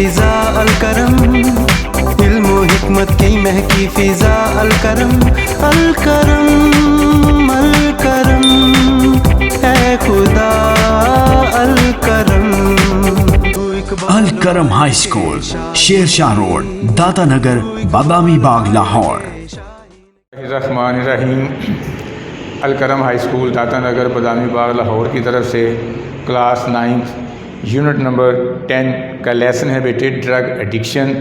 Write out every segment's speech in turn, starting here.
फ़िज़ा अलकरम, इल्म व हिकमत की महकी फ़िज़ा अलकरम, अलकरम अलकरम ऐ खुदा अलकरम। Alkaram high school, Shershah road, Data Nagar, Badami Bagh, Lahore. रहमानिर्रहीम। अलकरम हाई स्कूल दाता नगर बादामी बाग लाहौर की तरफ से क्लास 9 यूनिट नंबर 10 का लेसन है बेटे ड्रग एडिक्शन,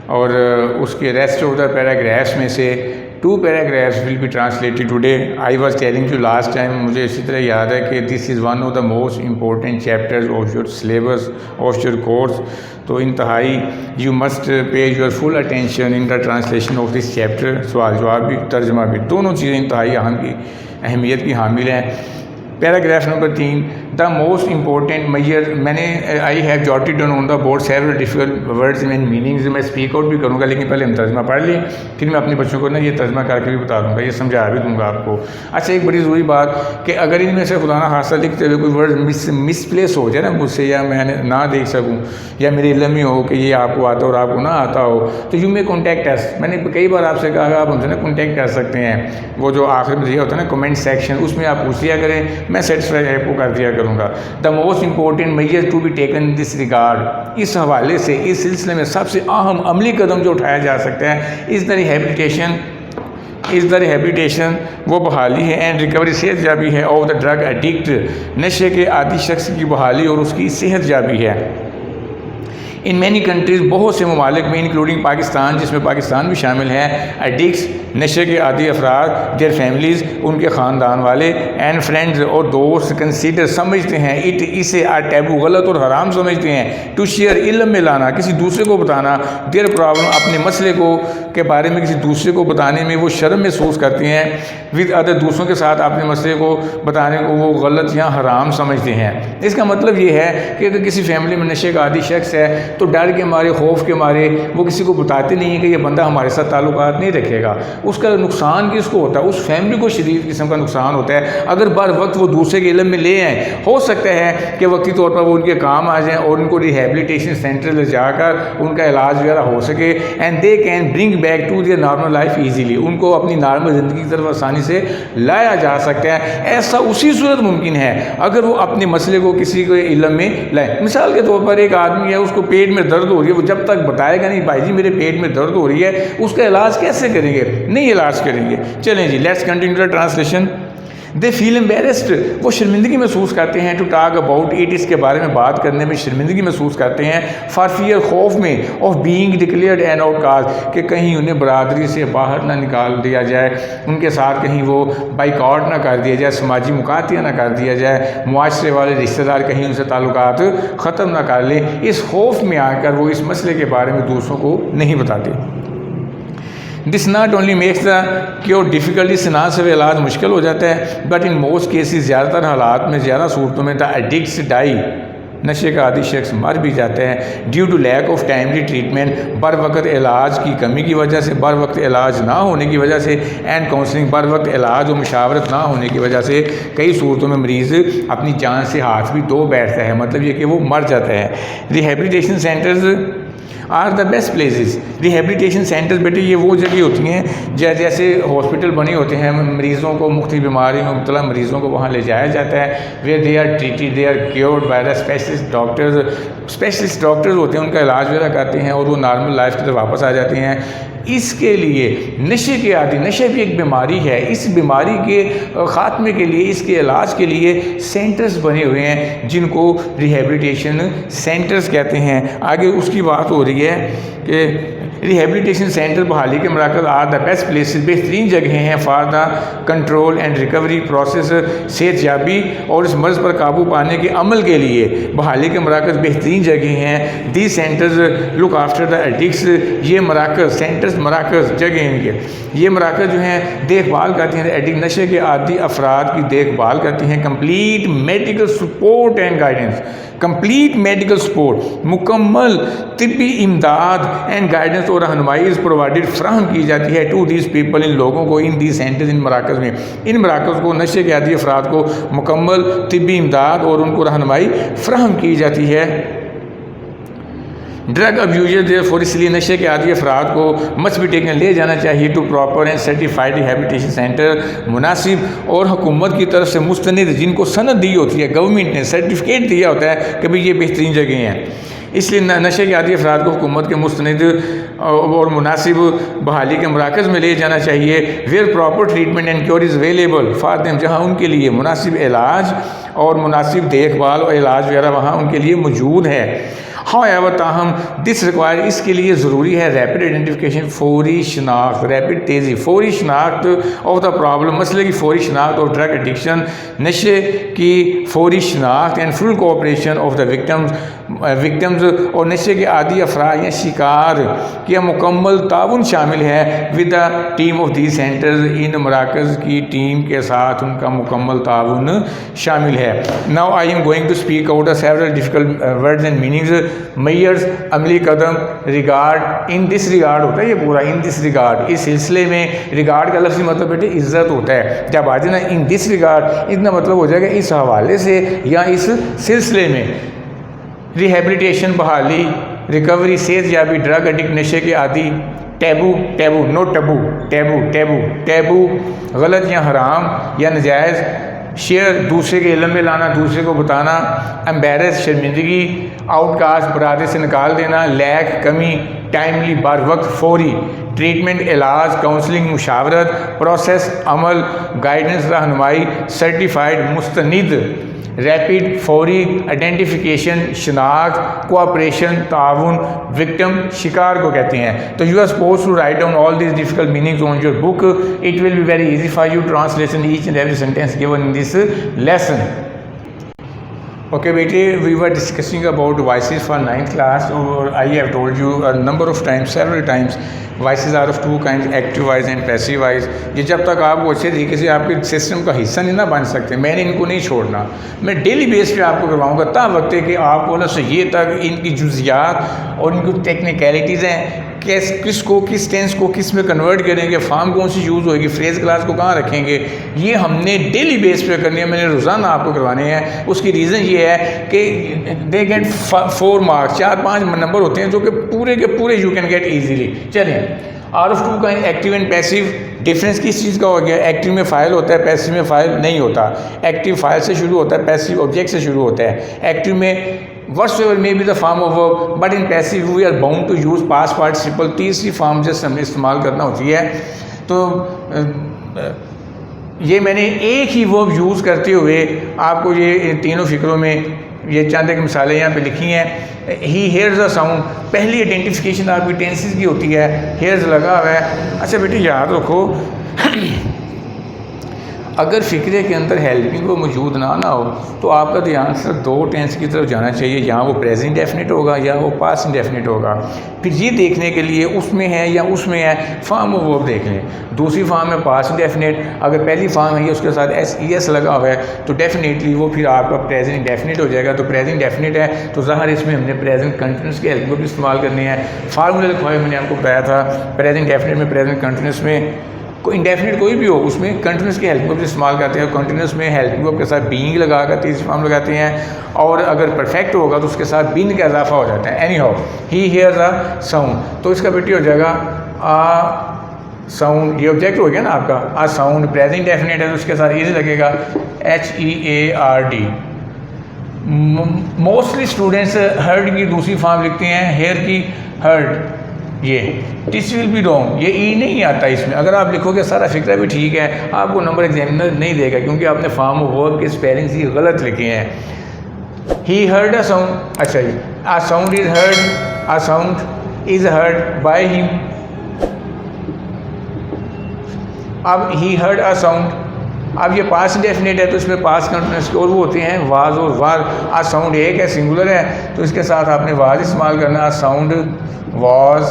और उसके रेस्ट ऑफ द पैराग्राफ्स में से 2 paragraphs will be translated today. I was telling you last time, मुझे इसी तरह याद है कि this is one of the most important chapters of your syllabus of your course. तो इंतहाई you must pay your full attention in the translation of this chapter. सवाल जवाब भी तर्जमा भी दोनों चीज़ें इंतहाई अहम की अहमियत की हामिल हैं। Paragraph number 3, the most important major, मैंने I have jotted down on the board several difficult words and meanings, मैं स्पीक आउट भी करूँगा, लेकिन पहले हम तर्जमा पढ़ लें, फिर मैं अपने बच्चों को ना ये तर्जमा करके भी बता दूँगा, ये समझा भी दूँगा आपको। अच्छा, एक बड़ी ज़रूरी बात कि अगर इनमें से खुदा ना खासा लिखते हुए कोई वर्ड मिसप्लेस हो जाए ना मुझसे, या मैंने ना देख सकूँ, या मेरे इल्म में हो कि ये आपको आता और आपको ना आता हो, तो यू मे कॉन्टैक्ट अस। मैंने कई बार आपसे कहा आप हमसे ना कॉन्टैक्ट कर सकते हैं, वो जो आखिर में दिया होता है ना कमेंट सेक्शन, उसमें आप पूछ लिया करें, मैं सेटिस्फाई आपको कर दिया करूँगा। The most important measure to be taken this regard, इस हवाले से इस सिलसिले में सबसे अहम अमली कदम जो उठाया जा सकता है इज़ द रिहेबिलिटेशन, वो बहाली है, एंड रिकवरी सेहत याबी है, ऑफ द ड्रग एडिक्ट, नशे के आदी शख्स की बहाली और उसकी सेहत याबी है। इन मैनी कंट्रीज़, बहुत से ममालिक में इंक्लूडिंग पाकिस्तान, जिसमें पाकिस्तान भी शामिल है, एडिक्ट्स, नशे के आदी अफराद, देयर फैमिलीज़, उनके ख़ानदान वाले, एंड फ्रेंड्स और दोस्त, कंसीडर, समझते हैं, इट, इसे आ टैबू, गलत और हराम समझते हैं, टू शेयर, इल्म में लाना, किसी दूसरे को बताना, देयर प्रॉब्लम, अपने मसले को के बारे में किसी दूसरे को बताने में वो शर्म महसूस करते हैं, विद अदर, दूसरों के साथ अपने मसले को बताने को वो गलत या हराम समझते हैं। इसका मतलब ये है कि अगर किसी फैमिली में नशे का आदी शख्स है तो डर के मारे, खौफ के मारे वो किसी को बताते नहीं है कि ये बंदा हमारे साथ ताल्लुकात नहीं रखेगा। उसका नुकसान किसको होता है? उस फैमिली को शदीद किस्म का नुकसान होता है। अगर बर वक्त वो दूसरे के इल्म में ले आएँ, हो सकता है कि वक्ती तौर पर वो उनके काम आ जाएँ और उनको रिहेबिलिटेशन सेंटर ले जाकर उनका इलाज वगैरह हो सके, and they can bring back to their normal life easily, उनको अपनी नॉर्मल ज़िंदगी की तरफ आसानी से लाया जा सकता है। ऐसा उसी सूरत मुमकिन है अगर वो अपने मसले को किसी के इल्म में लाए। मिसाल के तौर पर एक आदमी है, उसको पेट में दर्द हो रही है, वो जब तक बताएगा नहीं भाई जी मेरे पेट में दर्द हो रही है, उसका इलाज कैसे करेंगे? नहीं इलाज करेंगे। चलें जी, let's continue the translation. They feel embarrassed, वो शर्मिंदगी महसूस करते हैं, टू टॉक अबाउट इट, इसके बारे में बात करने में शर्मिंदगी महसूस करते हैं, फॉर फियर, खौफ में, of being declared an outcast, कि कहीं उन्हें बरादरी से बाहर ना निकाल दिया जाए, उनके साथ कहीं वो बाइकआउट ना कर दिया जाए, समाजी मुकातिया ना कर दिया जाए, मुआशरे वाले रिश्तेदार कहीं उनसे ताल्लुकात ख़त्म ना कर लें। इस खौफ में आकर वो इस मसले के बारे में दूसरों को नहीं बताते। This not only makes the cure difficult, इससे ना सिर्फ इलाज मुश्किल हो जाता है, बट इन मोस्ट केसेस, ज़्यादातर हालात में, ज़्यादा सूरतों में, द एडिक्ट्स डाई, नशे का आदी शख्स मर भी जाते हैं, due to lack of timely treatment, बर वक्त इलाज की कमी की वजह से, बर वक्त इलाज ना होने की वजह से, एंड काउंसलिंग, बर वक्त इलाज और मुशावरत ना होने की वजह से कई सूरतों में मरीज़ अपनी जान से हाथ भी धो बैठता है, मतलब ये कि वो मर जाता है। Rehabilitation centres are the best places, rehabilitation centres बेटे ये वो जगह होती हैं जैसे हॉस्पिटल बने होते हैं, मरीज़ों को, मुख्तलिफ बीमारी में मुब्तला मरीज़ों को वहाँ ले जाया जाता है, where they are treated, they are cured by the specialist doctors, specialist doctors होते हैं, उनका इलाज वगैरह करते हैं और वो नॉर्मल लाइफ की तरफ वापस आ जाते हैं। इसके लिए नशे के आदि, नशे भी एक बीमारी है, इस बीमारी के ख़ात्मे के लिए, इसके इलाज के लिए सेंटर्स बने हुए हैं जिनको रिहेबिलिटेशन सेंटर्स कहते हैं। आगे उसकी बात हो रही है कि रिहेबिलिटेशन सेंटर बहाली के मराकज़ आर द बेस्ट प्लेसेस, बेहतरीन जगह हैं for the control and recovery process, सेहत याबी और इस मर्ज़ पर काबू पाने के अमल के लिए बहाली के मराकज़ बेहतरीन जगह हैं। The centres look after the addicts, ये मराकज़, सेंटर्स मराकज़ जगह इनके, ये मराकज़ जो हैं देखभाल करती हैं एडिक्ट, नशे के आदी अफराद की देखभाल करती हैं। Complete medical support and guidance, complete medical support, मुकम्मल तिब्बी इमदाद एंड गाइडेंस और रहनुमाई प्रोवाइडेड, फ्राहम की जाती है टू दीज पीपल, इन लोगों को, इन दी सेंटर्स, इन मराकज़ में, इन मराकज़ को, नशे के आदी अफराद को मुकम्मल तिब्बी इमदाद और उनको रहनुमाई फ्राहम की जाती है। ड्रग अब्यूजर देयरफॉर, इसलिए नशे के आदी अफराद को मस्ट बी टेकन, ले जाना चाहिए to proper and certified rehabilitation centre, मुनासिब और हुकूमत की तरफ से मुस्तनिद, जिनको सनद दी होती है, गवर्नमेंट ने सर्टिफिकेट दिया होता है कि भाई ये बेहतरीन जगह हैं। इसलिए नशे के आदी अफराद को हुकूमत के मुस्तनिद और मुनासिब बहाली के मराकज़ में ले जाना चाहिए, where proper treatment and cure is available for them, जहाँ उनके लिए मुनासिब इलाज और मुनासिब देखभाल और इलाज वगैरह वहाँ उनके लिए मौजूद है। हाउएवर ताहम दिस रिक्वायर, इसके लिए ज़रूरी है रैपिड आइडेंटिफिकेशन, फौरी शनाख्त, रैपिड तेज़ी, फौरी शनाख्त ऑफ द प्रॉब्लम, मसले की फौरी शनाख्त और ड्रग एडिक्शन, नशे की फौरी शनाख्त and full cooperation of the victims और नशे के आदी अफराद या शिकार किया मुकम्मल ताउन शामिल है with the team of the centres, इन मराकज़ की टीम के साथ उनका मुकम्मल ताउन शामिल है। Now I am going to speak out several difficult words and meanings. Measures, अमली कदम, रिगार्ड, इन दिस रिगार्ड होता है ये पूरा, इन दिस रिगार्ड, इस सिलसिले में, रिगार्ड का लफ्ज़ी मतलब बेटे इज़्ज़त होता है, जब आ जाए ना इन दिस रिगार्ड, इतना मतलब हो जाएगा इस हवाले से या इस सिलसिले में। रिहेबिलिटेशन बहाली, रिकवरी सेहतयाबी, ड्रग एडिक्ट नशे के आदि, taboo taboo no taboo taboo taboo taboo गलत या हराम या नजायज़, शेयर दूसरे के इल्म में लाना, दूसरे को बताना, एम्बेरस शर्मिंदगी, आउटकास्ट बरादरी से निकाल देना, लैक कमी, टाइमली बार वक्त फौरी, ट्रीटमेंट इलाज, काउंसलिंग मुशावरत, प्रोसेस अमल, गाइडेंस रहनुमाई, सर्टिफाइड मुस्तनिद, रैपिड फौरी, आइडेंटिफिकेशन शनाख्त, कोऑपरेशन ताउन, विक्टिम शिकार को कहते हैं। तो you are suppose to write down all this difficult meanings on your book, it will be very easy for you translation each and every sentence given in this lesson. Okay बेटे, we were discussing about voices for 9th class और I have told you a number of times, several times, voices are of two kinds, active voice and passive voice। ये जब तक आप वो अच्छे तरीके से आपके सिस्टम का हिस्सा नहीं ना बन सकते, मैंने इनको नहीं छोड़ना, मैं डेली बेस पे आपको करवाऊँगा, ता वक्त है कि आपको ना से ये तक इनकी जुजियात और इनकी टेक्निकलिटीज़ हैं, किसको किस टेंस को किस में कन्वर्ट करेंगे, फॉर्म कौन सी यूज़ होगी, फ्रेज क्लास को कहाँ रखेंगे, ये हमने डेली बेस पे करनी है, मैंने रोज़ाना आपको करवाने हैं। उसकी रीज़न ये है कि दे गेट 4 मार्क्स, 4-5 नंबर होते हैं जो कि पूरे के पूरे यू कैन गेट ईजीली। चलें, आर ऑफ 2 का एक्टिव एंड पैसिव, डिफरेंस किस चीज़ का हो गया, एक्टिव में फ़ाइल होता है, पैसिव में फ़ाइल नहीं होता। एक्टिव फ़ाइल से शुरू होता है, पैसिव ऑब्जेक्ट से शुरू होता है। एक्टिव में whatsoever may be the form of verb, but in passive we are bound to use past participle, तीसरी फॉर्म जस्ट हमने इस्तेमाल करना होती है। तो ये मैंने एक ही वर्ब यूज़ करते हुए आपको ये तीनों फ़िक्रों में ये चंद एक मिसालें यहाँ पे लिखी हैं। ही हेयर्स अ साउंड, पहली आइडेंटिफिकेशन आपकी टेंसेस की होती है, हेयर्स लगा हुआ है। अच्छा बेटे याद रखो, अगर फ़िक्रे के अंदर हेल्पिंग वो मौजूद ना हो तो आपका ध्यान सिर्फ 2 टेंस की तरफ जाना चाहिए, यहाँ वो प्रेजेंट डेफिनेट होगा या वो पास्ट इंडेफिनिट होगा। फिर ये देखने के लिए उसमें है या उसमें है, फॉर्म ऑफ वर्ब देख लें। दूसरी फॉर्म है पास्ट इंडेफिनिट, अगर पहली फॉर्म है उसके साथ एस लगा हुआ है तो डेफिनेटली वो फिर आपका प्रेजेंट इंडेफिनिट हो जाएगा। तो प्रेजेंट डेफिनिट है तो ज़ाहिर इसमें हमने प्रेजेंट कंटिन्यूस के हेल्प भी इस्तेमाल करनी है। फार्मूला लिखा हुआ मैंने आपको बताया था, प्रेजेंट डेफिनेट में प्रेजेंट कंटिन्यूस में इंडेफिनिट कोई भी हो उसमें कंटिन्यूस के हेल्प वर्ब इस्तेमाल करते हैं। कंटिन्यूस में हेल्प वर्ब के साथ बीइंग लगाकर तीसरी फॉर्म लगाते हैं, और अगर परफेक्ट होगा तो उसके साथ बीन का इजाफा हो जाता है। Any how, he hairs a sound, तो इसका बेटी हो जाएगा आ साउंड, ये ऑब्जेक्ट हो गया ना आपका, आ साउंड। प्रेजेंट डेफिनेट है तो उसके साथ इज लगेगा HEARD। मोस्टली स्टूडेंट्स हर्ड की दूसरी फॉर्म लिखते हैं, हेयर की हर्ड। ये दिस विल बी रॉन्ग, ये ई नहीं आता इसमें। अगर आप लिखोगे सारा फिक्रा भी ठीक है, आपको नंबर एग्जामिनर नहीं देगा क्योंकि आपने फॉर्म ऑफ वर्ब के स्पेलिंग्स ही गलत लिखे हैं। ही हर्ड अ साउंड, अच्छा जी, a sound is heard, a sound is heard by him. अब ही हर्ड अ साउंड, अब ये पास्ट इंडेफिनिट है तो इसमें पास्ट कंटिन्यूस और वो होते हैं वाज और वार। आ साउंड एक है, सिंगुलर है, तो इसके साथ आपने वाज इस्तेमाल करना। आ साउंड was,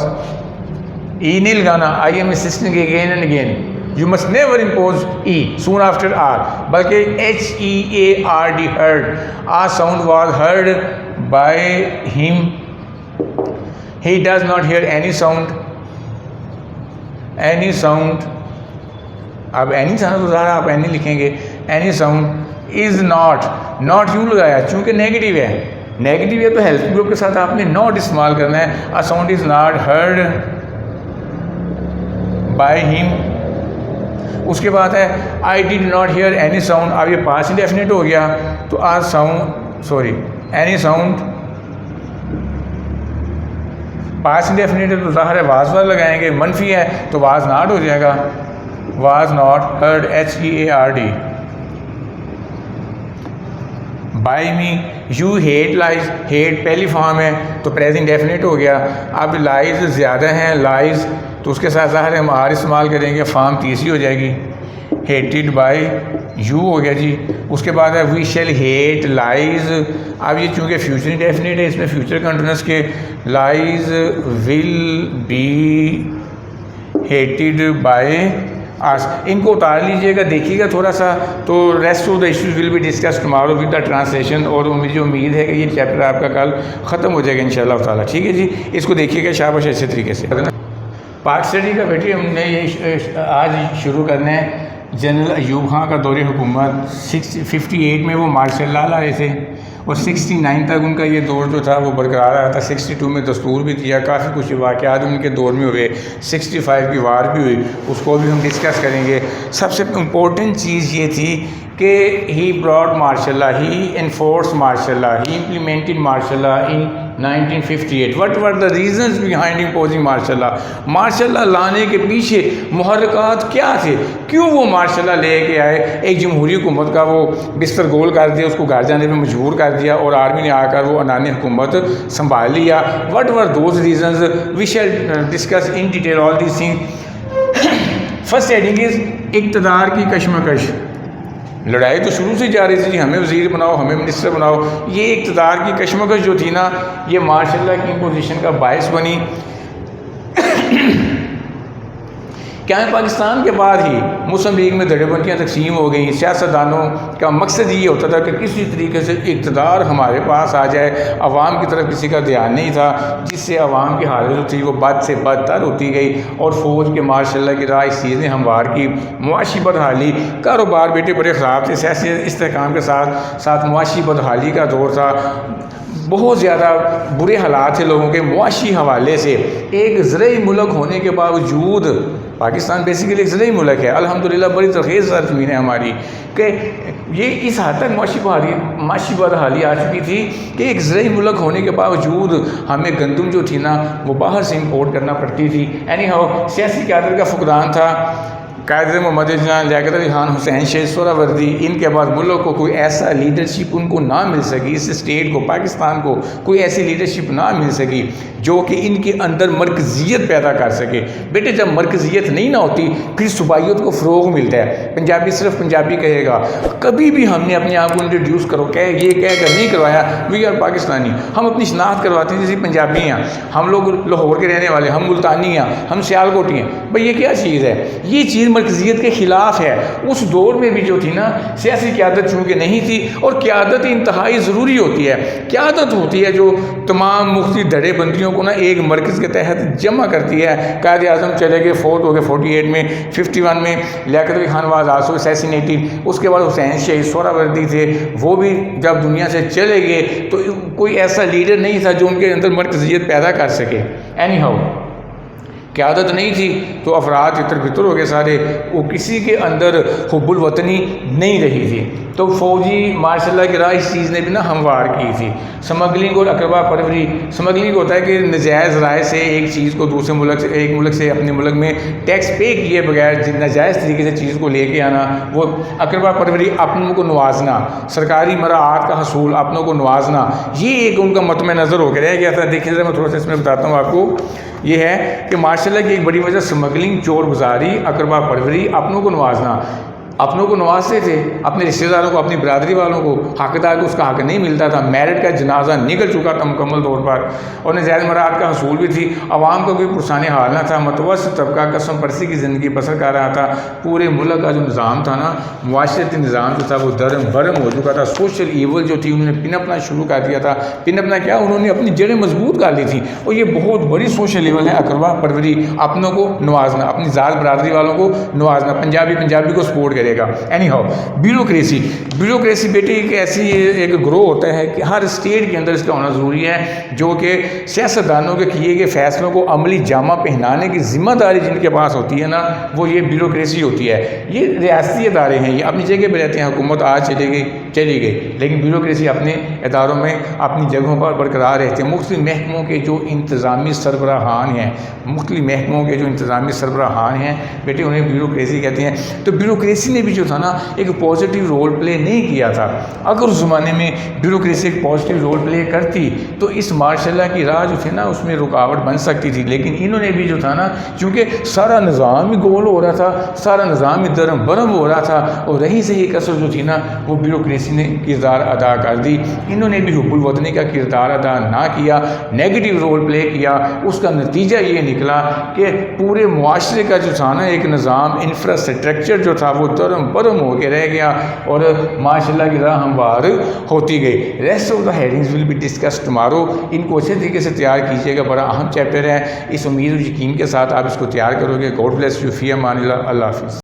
E नहीं लगाना, I am insisting again and again, you must never impose E soon after R, बल्कि HEARD, heard, a sound was heard by him, he does not hear any sound, any sound, अब any sound तो ज़्यादा आप any लिखेंगे, any sound is not, not क्यों लगाया, चूँकि negative है, नेगेटिव है तो हेल्प ग्रुप के साथ आपने नॉट इस्तेमाल करना है। A sound is not heard by him. उसके बाद है I did not hear any sound. अब ये पास्ट इंडेफिनिट हो गया तो a sound sorry any sound past indefinite है तो ज़ाहिर है वाज वाला लगाएंगे, मनफी है तो वाज नॉट हो जाएगा, was not heard HEARD। By me you hate lies, hate पहली फॉर्म है तो प्रेजेंट डेफिनेट हो गया। अब लाइज ज़्यादा हैं लाइज तो उसके साथ ज़ाहिर हम आर इस्तेमाल करेंगे, फॉर्म तीसरी हो जाएगी, हेटेड बाय यू हो गया जी। उसके बाद है वी शेल हेट लाइज। अब ये चूँकि फ्यूचर इंडेफिनिट है इसमें फ्यूचर कंटिन्यूस के lies will be hated by us, इनको उतार लीजिएगा, देखिएगा थोड़ा सा, तो rest of the issues will be discuss tomorrow with the translation. और मुझे उम्मीद है कि ये चैप्टर आपका कल ख़त्म हो जाएगा इंशाल्लाह ताला। ठीक है जी, इसको देखिएगा शाबाश अच्छे तरीके से। पाक स्टडी का बेटे हमने ये आज शुरू करना है। जनरल अयूब खां का दौरे हुकूमत 58 में वो मार्शल लॉ लाए थे और 69 तक उनका ये दौर जो था वो बरकरार रहा था। 62 में दस्तूर भी दिया, काफ़ी कुछ वाक़यात उनके दौर में हुए, 65 की वार भी हुई, उसको भी हम डिस्कस करेंगे। सबसे इम्पोर्टेंट चीज़ ये थी कि he broad martial law, he enforce martial law, he implemented martial law in 1958। What were the reasons behind imposing martial law. Martial law लाने के पीछे मुहर्रिकात क्या थे, क्यों वो मार्शल लॉ लेके आए। एक जमहूरी हुकूमत का वो बिस्तर गोल कर दिया, उसको घर जाने पर मजबूर कर दिया और आर्मी ने आकर वो अनानी हुकूमत संभाल लिया। What were those reasons, we shall discuss in detail all these things. First heading is इक़्तिदार की कशमकश। लड़ाई तो शुरू से जा रही थी, हमें वज़ीर बनाओ, हमें मिनिस्टर बनाओ। ये इक़्तिदार की कशमकश जो थी ना, ये मार्शल लॉ की इम्पोजिशन का बायस बनी। क्या है, पाकिस्तान के बाद ही मुस्लिम लीग में धड़ेबंदियाँ तकसीम हो गई। सियासतदानों का मकसद ये होता था कि किसी तरीके से इक़्तिदार हमारे पास आ जाए। अवाम की तरफ किसी का ध्यान नहीं था, जिससे अवाम की हालत जो थी वो बद से बदतर होती गई। और फ़ौज के मार्शल लॉ की राह इस चीज़ ने हमवार की। मुआशी बदहाली, कारोबार बेटे बड़े ख़राब थे, सियासी इस्तेहकाम के साथ साथ मुआशी बदहाली का दौर था। बहुत ज़्यादा बुरे हालात थे लोगों के मुआशी हवाले से। एक ज़रई मुल्क होने के बावजूद, पाकिस्तान बेसिकली एक ज़रई मुल्क है, अल्हम्दुलिल्लाह बड़ी तरखेज़ ज़मीन है हमारी, कि ये इस हद तक मुआशी बदहाली आ चुकी थी कि एक ज़रई मुल्क होने के बावजूद हमें गंदम जो थी ना वो बाहर से इम्पोर्ट करना पड़ती थी। एनी हाउ सियासी क़यादत का फुकदान था। कायद मोहम्मद जान, लियाकत अली खान, हुसैन शेख सोहरावर्दी, इनके बाद मुल्क को कोई ऐसा लीडरशिप उनको ना मिल सकी, इस स्टेट को, पाकिस्तान को कोई ऐसी लीडरशिप ना मिल सकी जो कि इनके अंदर मरकज़ियत पैदा कर सके। बेटे जब मरकज़ियत नहीं ना होती फिर सूबाइयत को फ़रोग़ मिलता है। पंजाबी सिर्फ पंजाबी कहेगा, कभी भी हमने अपने आप को इंट्रोड्यूस करो ये कह कर नहीं करवाया वी आर पाकिस्तानी। हम अपनी शनाख्त करवाते हैं जैसे पंजाबी हैं, हम लोग लाहौर के रहने वाले, हम मुल्तानी हैं, हम सियालकोटी हैं। भाई ये क्या चीज़ है, ये चीज़ मरकज़ियत के ख़िलाफ़ है। उस दौर में भी जो थी ना सियासी क़यादत चूँकि नहीं थी, और क़यादत इंतहाई ज़रूरी होती है। क़यादत होती है जो तमाम मुख्तलिफ़ धड़ेबंदियों को ना एक मरकज़ के तहत जमा करती है। कायद आज़म चले गए, फोर्थ हो गए 48 में, 51 में Liaquat Ali Khan was also assassinated. उसके बाद हुसैन शेख सोहरावर्दी थे, वो भी जब दुनिया से चले गए तो कोई ऐसा लीडर नहीं था जो उनके अंदर मरकज़ियत पैदा कर सके। एनी हाउ क़यादत नहीं थी तो अफराद तितर बितर हो गए सारे, वो किसी के अंदर हुब्बुल वतनी नहीं रही थी। तो फ़ौजी मार्शल लॉ की राह इस चीज़ ने भी ना हमवार की थी। स्मगलिंग और अकरबा परवरी, स्मगलिंग होता है कि नजायज़ राय से एक चीज़ को दूसरे मुल्क से, एक मुल्क से अपने मुल्क में टैक्स पे किए बगैर नाजायज़ तरीके से चीज़ को लेके आना। वो अकरबा परवरी, अपनों को नवाजना, सरकारी मराआत का हसूल, अपनों को नवाजना, ये एक उनका मतम नज़र होकर रह गया था। देखिए मैं थोड़ा सा इसमें बताता हूँ आपको। ये है कि मार्शल लॉ की एक बड़ी वजह स्मगलिंग, चोर गुजारी, अकरबा परवरी, अपनों को नवाजना। अपनों को नवाजते थे, अपने रिश्तेदारों को, अपनी बरादरी वालों को, हकदार को उसका हक नहीं मिलता था। मैरिट का जनाजा निकल चुका था मुकम्मल तौर पर, और नजायज़ मराद का हसूल भी थी। आवाम का कोई पुरसान हाल ना था, मतवसत तबका कसम परसी की ज़िंदगी बसर कर रहा था। पूरे मुल्क का जो निज़ाम था ना, मुआशरती निज़ाम जो था वो दरम भरम हो चुका था। सोशल ईवल जो थी उन्होंने पिनपना शुरू कर दिया था। पिनपना क्या, उन्होंने अपनी जड़ें मजबूत कर ली थी, और ये बहुत बड़ी सोशल ईवल है। अकरबा परवरी, अपनों को नवाजना, अपनी ज़ात बरादरी वालों को नवाजना, पंजाबी को सपोर्ट करे। करेगा। एनी हाउ, ब्यूरोक्रेसी बेटे एक ऐसी एक ग्रोह होता है कि हर स्टेट के अंदर इसका होना ज़रूरी है, जो कि सियासतदानों के किए गए फैसलों को अमली जामा पहनाने की ज़िम्मेदारी जिनके पास होती है ना, वो ये ब्यूरोक्रेसी होती है। ये रियासती इदारे हैं, ये अपनी जगह पर रहते हैं, हुकूमत आज चली गई, लेकिन ब्यूरोक्रेसी अपने इदारों में अपनी जगहों पर बरकरार रहते हैं। मुख्तलिफ महकमों के जो इंतज़ामी सरबराहान हैं, बेटे उन्हें ब्यूरोक्रेसी कहते हैं। तो ब्यूरोक्रेसी ने भी जो था ना एक पॉजिटिव रोल प्ले नहीं किया था। अगर उस ज़माने में ब्यूरोक्रेसी एक पॉजिटिव रोल प्ले करती तो इस मार्शल की राह जो थी ना उसमें रुकावट बन सकती थी, लेकिन इन्होंने भी जो था ना, चूँकि सारा निज़ाम ही गोल हो रहा था, सारा निज़ाम ही दरम बरम हो रहा था, और रही सही कसर जो थी ना वो ब्यूरोक्रेसी ने किरदार अदा कर दी। इन्होंने भी हुब्बुल वतनी का किरदार अदा ना किया, नेगेटिव रोल प्ले किया। उसका नतीजा ये निकला कि पूरे मुआशरे का जो था ना एक निज़ाम, इंफ्रास्ट्रक्चर जो था वो दरम बरम हो के रह गया और माशाल्लाह की राह हमवार होती गई। Rest of the headings will be discuss tomorrow. इनको अच्छे तरीके से तैयार कीजिएगा, बड़ा अहम चैप्टर है। इस उम्मीद और यकीन के साथ आप इसको तैयार करोगे। गॉड ब्लेस यू, फी अमान अल्लाह हाफ़िज़।